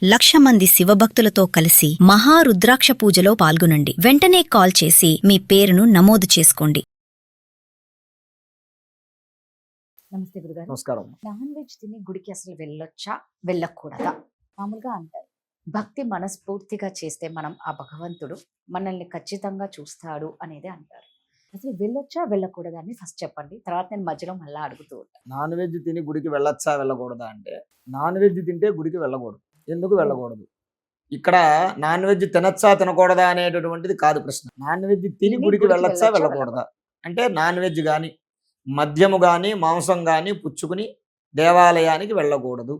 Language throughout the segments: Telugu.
1,00,000 మంది శివభక్తులతో కలిసి మహారుద్రాక్ష పూజలో పాల్గొనండి. వెంటనే కాల్ చేసి మీ పేరును నమోదు చేసుకోండి. నమస్తే గురుగారు. నమస్కారం. నాన్ వెజ్ తిని గుడికి అసలు వెళ్ళొచ్చా వెళ్ళకూడదా? మామూలుగా అంటారు భక్తి మనస్ఫూర్తిగా చేస్తే మనం ఆ భగవంతుడు మనల్ని ఖచ్చితంగా చూస్తాడు అనేది అంటారు. అసలు వెళ్ళొచ్చా వెళ్ళకూడదా అని ఫస్ట్ చెప్పండి, తర్వాత నేను మధ్యలో మళ్ళీ అడుగుతూ ఉంటాను. నాన్ వెజ్ తిని గుడికి వెళ్ళొచ్చా వెళ్ళకూడదా అంటే, నాన్ వెజ్ తింటే గుడికి వెళ్ళకూడదు. ఎందుకు వెళ్ళకూడదు? ఇక్కడ నాన్ వెజ్ తినచ్చా తినకూడదా అనేటటువంటిది కాదు ప్రశ్న. నాన్ వెజ్ తిని గుడికి వెళ్ళొచ్చా వెళ్ళకూడదా అంటే, నాన్ వెజ్ కానీ మద్యము కానీ మాంసం కానీ పుచ్చుకుని దేవాలయానికి వెళ్ళకూడదు.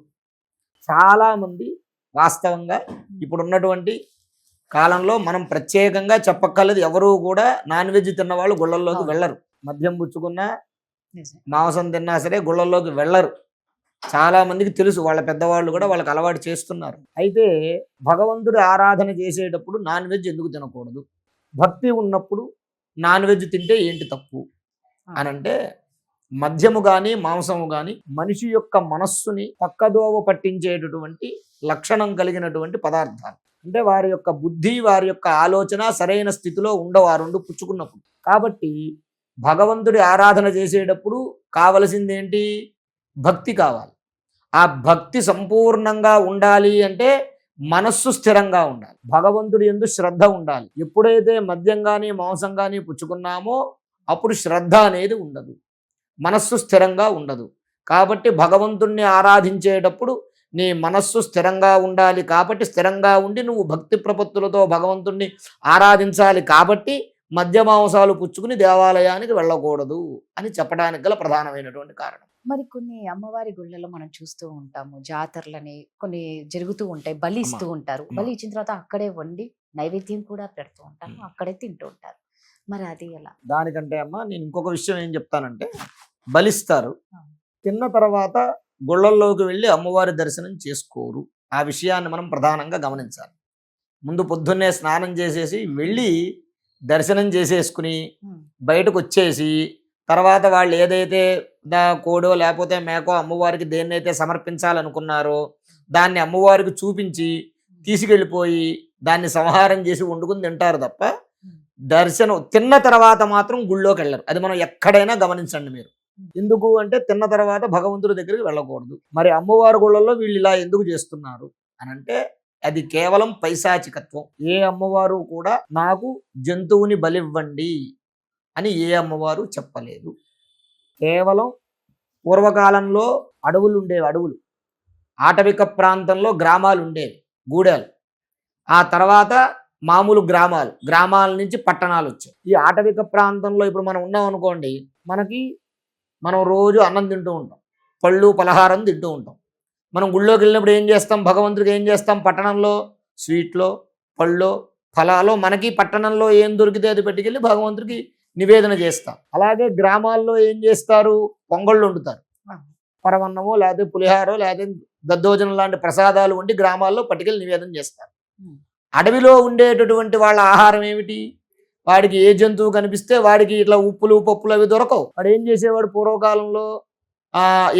చాలామంది వాస్తవంగా ఇప్పుడున్నటువంటి కాలంలో మనం ప్రత్యేకంగా చెప్పక్కర్లేదు, ఎవరు కూడా నాన్ వెజ్ తిన్నవాళ్ళు గుళ్ళల్లోకి వెళ్ళరు. మద్యం పుచ్చుకున్నా మాంసం తిన్నా సరే గుళ్ళల్లోకి వెళ్ళరు. చాలా మందికి తెలుసు, వాళ్ళ పెద్దవాళ్ళు కూడా వాళ్ళకి అలవాటు చేస్తున్నారు. అయితే భగవంతుడి ఆరాధన చేసేటప్పుడు నాన్ వెజ్ ఎందుకు తినకూడదు? భక్తి ఉన్నప్పుడు నాన్ వెజ్ తింటే ఏంటి తప్పు అని అంటే, మద్యము కానీ మాంసము కానీ మనిషి యొక్క మనస్సుని పక్కదోవ పట్టించేటటువంటి లక్షణం కలిగినటువంటి పదార్థాలు. అంటే వారి యొక్క బుద్ధి, వారి యొక్క ఆలోచన సరైన స్థితిలో ఉండవు ఆ రెండు పుచ్చుకున్నప్పుడు. కాబట్టి భగవంతుడి ఆరాధన చేసేటప్పుడు కావలసింది ఏంటి? భక్తి కావాలి. ఆ భక్తి సంపూర్ణంగా ఉండాలి అంటే మనస్సు స్థిరంగా ఉండాలి, భగవంతుడి యందు శ్రద్ధ ఉండాలి. ఎప్పుడైతే మద్యం కానీ మాంసం కానీ పుచ్చుకున్నామో అప్పుడు శ్రద్ధ అనేది ఉండదు, మనస్సు స్థిరంగా ఉండదు. కాబట్టి భగవంతుణ్ణి ఆరాధించేటప్పుడు నీ మనస్సు స్థిరంగా ఉండాలి. కాబట్టి స్థిరంగా ఉండి నువ్వు భక్తి ప్రపత్తులతో భగవంతుణ్ణి ఆరాధించాలి. కాబట్టి మద్య మాంసాలు పుచ్చుకుని దేవాలయానికి వెళ్ళకూడదు అని చెప్పడానికి గల ప్రధానమైనటువంటి కారణం. మరి కొన్ని అమ్మవారి గుళ్ళలో మనం చూస్తూ ఉంటాము, జాతరలని కొన్ని జరుగుతూ ఉంటాయి, బలి ఇస్తూ ఉంటారు. బలి ఇచ్చిన తర్వాత అక్కడే వండి నైవేద్యం కూడా పెడుతూ ఉంటారు, అక్కడే తింటూ ఉంటారు. మరి అది ఎలా? దానికంటే అమ్మ నేను ఇంకొక విషయం ఏం చెప్తానంటే, బలిస్తారు, తిన్న తర్వాత గుళ్ళల్లోకి వెళ్ళి అమ్మవారి దర్శనం చేసుకోరు. ఆ విషయాన్ని మనం ప్రధానంగా గమనించాలి. ముందు పొద్దున్నే స్నానం చేసేసి వెళ్ళి దర్శనం చేసేసుకుని బయటకు వచ్చేసి తర్వాత వాళ్ళు ఏదైతే కోడో లేకపోతే మేకో అమ్మవారికి దేన్నైతే సమర్పించాలనుకున్నారో దాన్ని అమ్మవారికి చూపించి తీసుకెళ్ళిపోయి దాన్ని సంహారం చేసి వండుకుని తింటారు తప్ప దర్శనం తిన్న తర్వాత మాత్రం గుళ్ళోకి వెళ్ళరు. అది మనం ఎక్కడైనా గమనించండి మీరు. ఎందుకు అంటే తిన్న తర్వాత భగవంతుడి దగ్గరికి వెళ్ళకూడదు. మరి అమ్మవారి గుళ్ళల్లో వీళ్ళు ఇలా ఎందుకు చేస్తున్నారు అని అంటే, అది కేవలం పైశాచికత్వం. ఏ అమ్మవారు కూడా నాకు జంతువుని బలివ్వండి అని ఏ అమ్మవారు చెప్పలేదు. కేవలం పూర్వకాలంలో అడవులు ఉండేవి, అడవులు ఆటవిక ప్రాంతంలో గ్రామాలు ఉండేవి, గూడాలు. ఆ తర్వాత మామూలు గ్రామాల నుంచి పట్టణాలు వచ్చాయి. ఈ ఆటవిక ప్రాంతంలో ఇప్పుడు మనం ఉన్నాం అనుకోండి, మనం రోజు అన్నం తింటూ ఉంటాం, పళ్ళు పలహారం తింటూ ఉంటాం. మనం గుళ్ళోకి వెళ్ళినప్పుడు ఏం చేస్తాం? భగవంతుడికి ఏం చేస్తాం? పట్టణంలో స్వీట్లో పళ్ళో ఫలాలో మనకి పట్టణంలో ఏం దొరికితే అది పెట్టుకెళ్ళి భగవంతుడికి నివేదన చేస్తాం. అలాగే గ్రామాల్లో ఏం చేస్తారు? పొంగళ్ళు వండుతారు, పరమన్నమో లేకపోతే పులిహారో లేకపోతే దద్దోజనం లాంటి ప్రసాదాలు వండి గ్రామాల్లో పట్టుకెళ్ళి నివేదన చేస్తారు. అడవిలో ఉండేటటువంటి వాళ్ళ ఆహారం ఏమిటి? వాడికి ఏ జంతువు కనిపిస్తే వాడికి ఇట్లా ఉప్పులు పప్పులు అవి దొరకవు. వాడు ఏం చేసేవాడు పూర్వకాలంలో?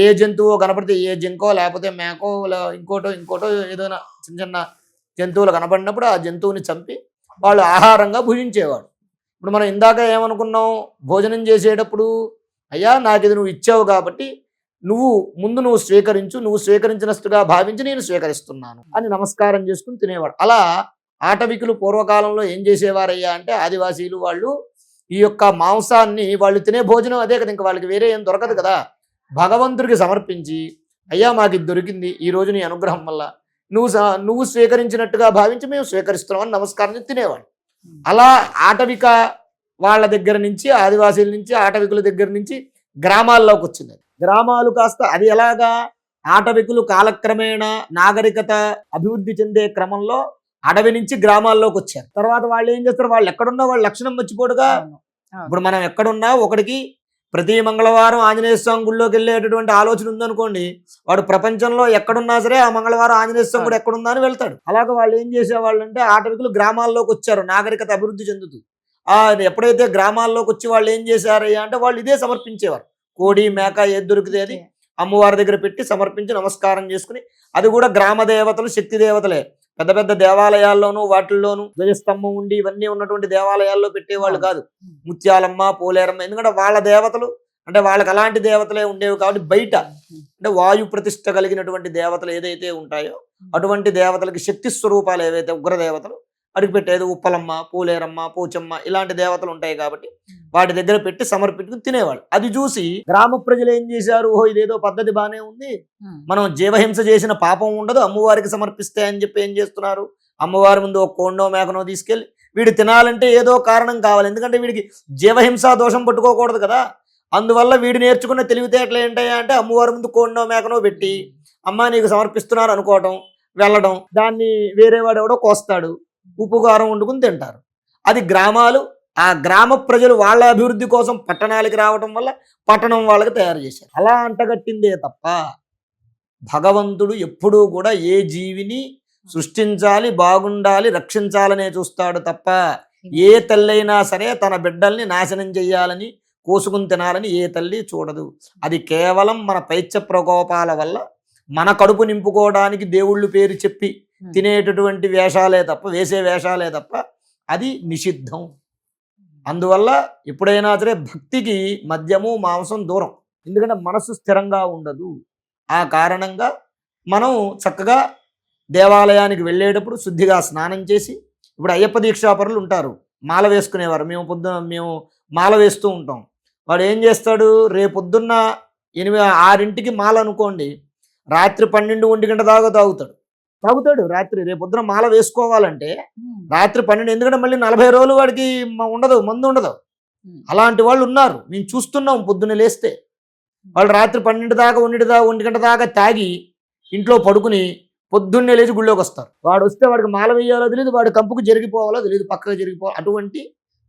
ఏ జంతువు కనపడితే, ఏ జింకో లేకపోతే మేకో ఇంకోటో ఏదైనా చిన్న చిన్న జంతువులు కనపడినప్పుడు ఆ జంతువుని చంపి వాళ్ళు ఆహారంగా భుజించేవాడు. ఇప్పుడు మనం ఇందాక ఏమనుకున్నాం? భోజనం చేసేటప్పుడు అయ్యా నాకు ఇది నువ్వు ఇచ్చావు కాబట్టి నువ్వు స్వీకరించు, నువ్వు స్వీకరించినస్తుగా భావించి నేను స్వీకరిస్తున్నాను అని నమస్కారం చేసుకుని తినేవాడు. అలా ఆటవికులు పూర్వకాలంలో ఏం చేసేవారయ్యా అంటే, ఆదివాసీలు వాళ్ళు ఈ యొక్క మాంసాన్ని వాళ్ళు తినే భోజనం అదే కదా, ఇంకా వాళ్ళకి వేరే ఏం దొరకదు కదా, భగవంతుడికి సమర్పించి అయ్యా మాకు ఇది దొరికింది ఈ రోజు నీ అనుగ్రహం వల్ల, నువ్వు స్వీకరించినట్టుగా భావించి మేము స్వీకరిస్తున్నాం అని నమస్కారం చేసి తినేవాడు. అలా ఆటవిక వాళ్ళ దగ్గర నుంచి, ఆదివాసీల నుంచి, ఆటవికుల దగ్గర నుంచి గ్రామాల్లోకి వచ్చింది. గ్రామాలు కాస్త అది ఎలాగా? ఆటవికులు కాలక్రమేణా నాగరికత అభివృద్ధి చెందే క్రమంలో అడవి నుంచి గ్రామాల్లోకి వచ్చారు. తర్వాత వాళ్ళు ఏం చేస్తారు? వాళ్ళు ఎక్కడున్నా వాళ్ళ లక్షణం మర్చిపోడుగా. ఇప్పుడు మనం ఎక్కడున్నా ఒకడికి ప్రతి మంగళవారం ఆంజనేయ స్వామి గుళ్ళోకి వెళ్ళేటటువంటి ఆలోచన ఉందనుకోండి, వాడు ప్రపంచంలో ఎక్కడున్నా సరే ఆ మంగళవారం ఆంజనేయ స్వామి కూడా ఎక్కడుందా అని వెళ్తాడు. అలాగే వాళ్ళు ఏం చేసేవాళ్ళు అంటే, ఆటవికులు గ్రామాల్లోకి వచ్చారు నాగరికత అభివృద్ధి చెందుతూ. ఎప్పుడైతే గ్రామాల్లోకి వచ్చి వాళ్ళు ఏం చేశారయ్యా అంటే, వాళ్ళు ఇదే సమర్పించేవారు. కోడి మేక ఏది దొరికితే అది అమ్మవారి దగ్గర పెట్టి సమర్పించి నమస్కారం చేసుకుని, అది కూడా గ్రామ దేవతలు శక్తి దేవతలే. పెద్ద పెద్ద దేవాలయాల్లోనూ వాటిల్లోనూ ధ్వజస్తంభం ఉండి ఇవన్నీ ఉన్నటువంటి దేవాలయాల్లో పెట్టేవాళ్ళు కాదు. ముత్యాలమ్మ, పోలేరమ్మ, ఎందుకంటే వాళ్ళ దేవతలు అంటే వాళ్ళకి అలాంటి దేవతలే ఉండేవి కాబట్టి బయట అంటే వాయు ప్రతిష్ఠ కలిగినటువంటి దేవతలు ఏదైతే ఉంటాయో అటువంటి దేవతలకి శక్తి స్వరూపాలు ఏవైతే ఉగ్రదేవతలు అడిగి పెట్టేది ఉప్పలమ్మ, పోలేరమ్మ, పోచమ్మ ఇలాంటి దేవతలు ఉంటాయి కాబట్టి వాటి దగ్గర పెట్టి సమర్పించుకుని తినేవాళ్ళు. అది చూసి గ్రామ ప్రజలు ఏం చేశారు, ఓహో ఇదేదో పద్ధతి బాగానే ఉంది, మనం జీవహింస చేసిన పాపం ఉండదు అమ్మవారికి సమర్పిస్తే అని చెప్పి ఏం చేస్తున్నారు, అమ్మవారి ముందు ఒక కోండో మేకనో తీసుకెళ్ళి వీడు తినాలంటే ఏదో కారణం కావాలి, ఎందుకంటే వీడికి జీవహింసా దోషం పట్టుకోకూడదు కదా. అందువల్ల వీడు నేర్చుకున్న తెలివితేటలు ఏంటయ్యా అంటే అమ్మవారి ముందు కోండో మేకనో పెట్టి అమ్మ నీకు సమర్పిస్తున్నారు అనుకోవటం, వెళ్ళడం, దాన్ని వేరే వాడు ఎవడో కోస్తాడు, ఉప్పు కారం వండుకుని తింటారు. అది గ్రామాలు, ఆ గ్రామ ప్రజలు వాళ్ళ అభివృద్ధి కోసం పట్టణాలకి రావటం వల్ల పట్టణం వాళ్ళకి తయారు చేశారు. అలా అంటగట్టిందే తప్ప భగవంతుడు ఎప్పుడూ కూడా ఏ జీవిని సృష్టించాలి, బాగుండాలి, రక్షించాలనే చూస్తాడు తప్ప ఏ తల్లైనా సరే తన బిడ్డల్ని నాశనం చెయ్యాలని, కోసుకుని తినాలని ఏ తల్లి చూడదు. అది కేవలం మన పైత్య ప్రకోపాల వల్ల మన కడుపు నింపుకోవడానికి దేవుళ్ళు పేరు చెప్పి తినేటటువంటి వేషాలే తప్ప, వేసే వేషాలే తప్ప అది నిషిద్ధం. అందువల్ల ఎప్పుడైనా సరే భక్తికి మద్యము మాంసం దూరం, ఎందుకంటే మనసు స్థిరంగా ఉండదు. ఆ కారణంగా మనం చక్కగా దేవాలయానికి వెళ్ళేటప్పుడు శుద్ధిగా స్నానం చేసి, ఇప్పుడు అయ్యప్ప దీక్షాపరులు ఉంటారు, మాల వేసుకునేవారు, మేము మాల వేస్తూ ఉంటాం. వాడు ఏం చేస్తాడు, రేపొద్దున్న 6ంటికి మాల అనుకోండి, రాత్రి 12-1 గంట దాకా తాగుతాడు రాత్రి. రేపొద్దున మాల వేసుకోవాలంటే రాత్రి 12, ఎందుకంటే మళ్ళీ 40 రోజులు వాడికి ఉండదు, మందు ఉండదు. అలాంటి వాళ్ళు ఉన్నారు, మేము చూస్తున్నాం. పొద్దున్న లేస్తే వాళ్ళు రాత్రి 12 దాకా 1 గంట దాకా తాగి ఇంట్లో పడుకుని పొద్దున్నే లేచి గుళ్ళోకి వస్తారు. వాడు వస్తే వాడికి మాల వేయాలో తెలియదు, వాడి కంపుకు జరిగిపోవాలో తెలియదు, పక్కగా జరిగిపోవాలి. అటువంటి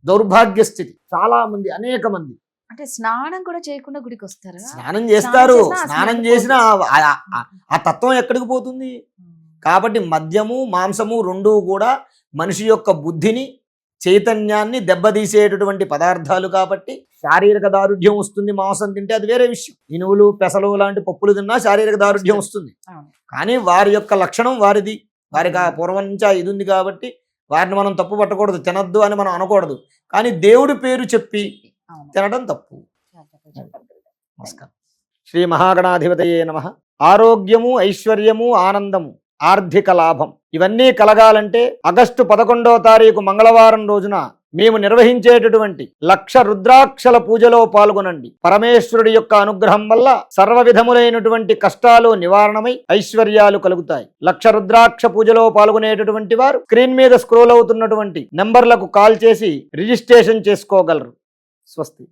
దౌర్భాగ్య స్థితి చాలా మంది, అనేక మంది. అంటే స్నానం కూడా చేయకుండా గుడికి వస్తారా? స్నానం చేస్తారు, స్నానం చేసినా ఆ తత్వం ఎక్కడికి పోతుంది. కాబట్టి మద్యము మాంసము రెండూ కూడా మనిషి యొక్క బుద్ధిని, చైతన్యాన్ని దెబ్బతీసేటటువంటి పదార్థాలు కాబట్టి శారీరక దారుఢ్యం వస్తుంది. మాంసం తింటే అది వేరే విషయం, ఇనువులు, పెసలు లాంటి పప్పులు తిన్నా శారీరక దారుఢ్యం వస్తుంది. కానీ వారి యొక్క లక్షణం వారిది, వారికి ఆ పూర్వం నుంచి ఇది ఉంది కాబట్టి వారిని మనం తప్పు పట్టకూడదు, తినద్దు అని మనం అనకూడదు. కానీ దేవుడి పేరు చెప్పి తినడం తప్పు. నమస్కారం. శ్రీ మహాగణాధిపతయే నమః. ఆరోగ్యము, ఐశ్వర్యము, ఆనందము, ఆర్థిక లాభం ఇవన్నీ కలగాలంటే ఆగస్టు 11వ తారీఖు మంగళవారం రోజున మేము నిర్వహించేటటువంటి 1,00,000 రుద్రాక్షల పూజలో పాల్గొనండి. పరమేశ్వరుడి యొక్క అనుగ్రహం వల్ల సర్వ విధములైనటువంటి కష్టాలు నివారణమై ఐశ్వర్యాలు కలుగుతాయి. 1,00,000 రుద్రాక్ష పూజలో పాల్గొనేటటువంటి వారు స్క్రీన్ మీద స్క్రోల్ అవుతున్నటువంటి నంబర్లకు కాల్ చేసి రిజిస్ట్రేషన్ చేసుకోగలరు. స్వస్తి.